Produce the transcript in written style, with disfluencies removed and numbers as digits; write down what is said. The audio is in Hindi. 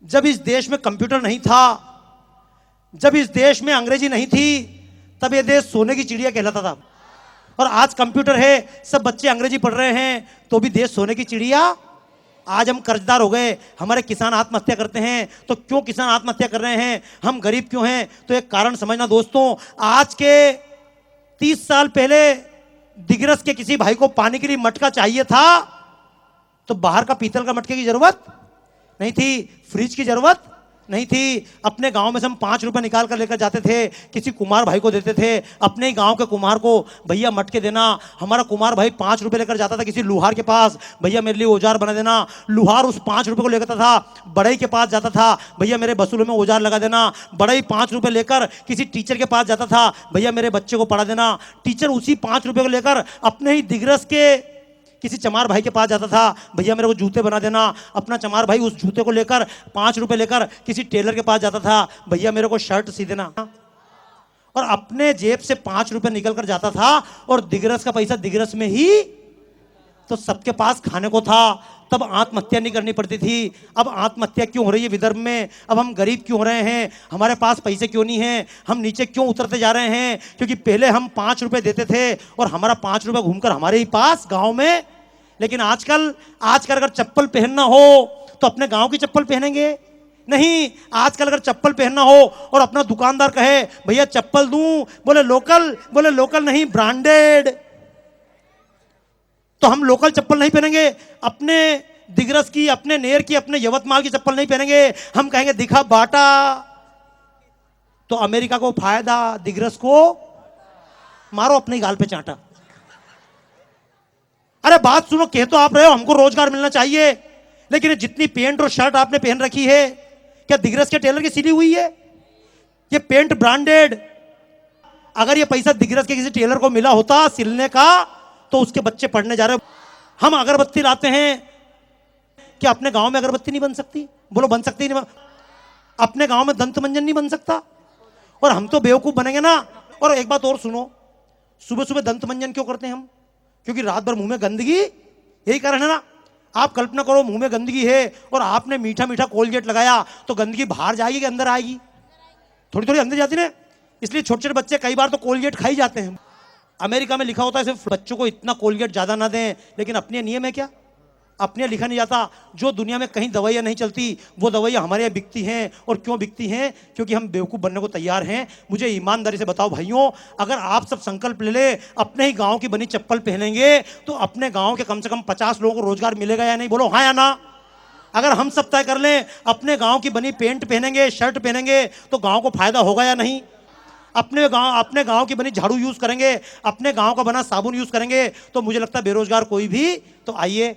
जब इस देश में कंप्यूटर नहीं था, जब इस देश में अंग्रेजी नहीं थी, तब ये देश सोने की चिड़िया कहलाता था। और आज कंप्यूटर है, सब बच्चे अंग्रेजी पढ़ रहे हैं, तो भी देश सोने की चिड़िया। आज हम कर्जदार हो गए, हमारे किसान आत्महत्या करते हैं। तो क्यों किसान आत्महत्या कर रहे हैं, हम गरीब क्यों हैं? तो एक कारण समझना दोस्तों, आज के 30 साल पहले दिग्रस के किसी भाई को पानी के लिए मटका चाहिए था, तो बाहर का पीतल का मटके की जरूरत नहीं थी, फ्रिज की जरूरत नहीं थी। अपने गांव में से हम 5 रुपए निकाल कर लेकर जाते थे, किसी कुमार भाई को देते थे, अपने ही गांव के कुम्हार को, भैया मटके देना। हमारा कुम्हार भाई 5 रुपए लेकर जाता था किसी लुहार के पास, भैया मेरे लिए औजार बना देना। लुहार उस 5 रुपए को लेकर था, बड़ई के पास जाता था, भैया मेरे बसूलों में औजार लगा देना। बड़ई 5 रुपए लेकर किसी टीचर के पास जाता था, भैया मेरे बच्चे को पढ़ा देना। टीचर उसी 5 रुपए को लेकर अपने ही दिग्रस के किसी चमार भाई के पास जाता था, भैया मेरे को जूते बना देना। अपना चमार भाई उस जूते को लेकर 5 रुपए लेकर किसी टेलर के पास जाता था, भैया मेरे को शर्ट सी देना। और अपने जेब से 5 रुपए निकल कर जाता था, और दिग्रस का पैसा दिग्रस में ही, तो सबके पास खाने को था। तब आत्महत्या नहीं करनी पड़ती थी। अब आत्महत्या क्यों हो रही है विदर्भ में? अब हम गरीब क्यों हो रहे हैं? हमारे पास पैसे क्यों नहीं हैं? हम नीचे क्यों उतरते जा रहे हैं? क्योंकि पहले हम 5 रुपए देते थे और हमारा 5 रुपए घूमकर हमारे ही पास गांव में। लेकिन आजकल अगर चप्पल पहनना हो तो अपने गांव की चप्पल पहनेंगे नहीं। आजकल अगर चप्पल पहनना हो और अपना दुकानदार कहे भैया चप्पल दूं, बोले लोकल नहीं, ब्रांडेड। तो हम लोकल चप्पल नहीं पहनेंगे, अपने दिग्रस की, अपने नेर की, अपने यवतमाल की चप्पल नहीं पहनेंगे। हम कहेंगे दिखा बाटा। तो अमेरिका को फायदा, दिग्रस को मारो अपनी गाल पे चांटा। अरे बात सुनो, कह तो आप रहे हो हमको रोजगार मिलना चाहिए, लेकिन जितनी पेंट और शर्ट आपने पहन रखी है, क्या दिग्रस के टेलर की सिली हुई है? ये पेंट ब्रांडेड। अगर ये पैसा दिग्रस के किसी टेलर को मिला होता सिलने का, तो उसके बच्चे पढ़ने जा रहे। हम अगरबत्ती लाते हैं, क्या अपने गांव में अगरबत्ती नहीं बन सकती? बोलो बन सकती नहीं? अपने गांव में दंत मंजन नहीं बन सकता? और हम तो बेवकूफ बनेंगे ना। और एक बात और सुनो, सुबह सुबह दंत मंजन क्यों करते हैं हम? क्योंकि रात भर मुंह में गंदगी, यही कारण है ना। आप कल्पना करो मुंह में गंदगी है और आपने मीठा मीठा कोलगेट लगाया, तो गंदगी बाहर जाएगी कि अंदर आएगी? थोड़ी थोड़ी अंदर जाती ना। इसलिए छोटे छोटे बच्चे कई बार तो कोलगेट खाई जाते हैं। अमेरिका में लिखा होता है सिर्फ बच्चों को इतना कोलगेट ज्यादा ना दें, लेकिन अपने नियम है क्या? अपने लिखा नहीं जाता। जो दुनिया में कहीं दवाइयाँ नहीं चलती, वो दवाइयाँ हमारे यहाँ बिकती हैं। और क्यों बिकती हैं? क्योंकि हम बेवकूफ़ बनने को तैयार हैं। मुझे ईमानदारी से बताओ भाइयों, अगर आप सब संकल्प ले ले, अपने ही गांव की बनी चप्पल पहनेंगे, तो अपने गांव के कम से कम 50 लोगों को रोजगार मिलेगा या नहीं? बोलो हाँ या ना। अगर हम सब तय कर लें, अपने गाँव की बनी पेंट पहनेंगे, शर्ट पहनेंगे, तो गाँव को फायदा होगा या नहीं? अपने गांव की बनी झाड़ू यूज करेंगे, अपने गांव का बना साबुन यूज करेंगे, तो मुझे लगता है बेरोजगार कोई भी। तो आइए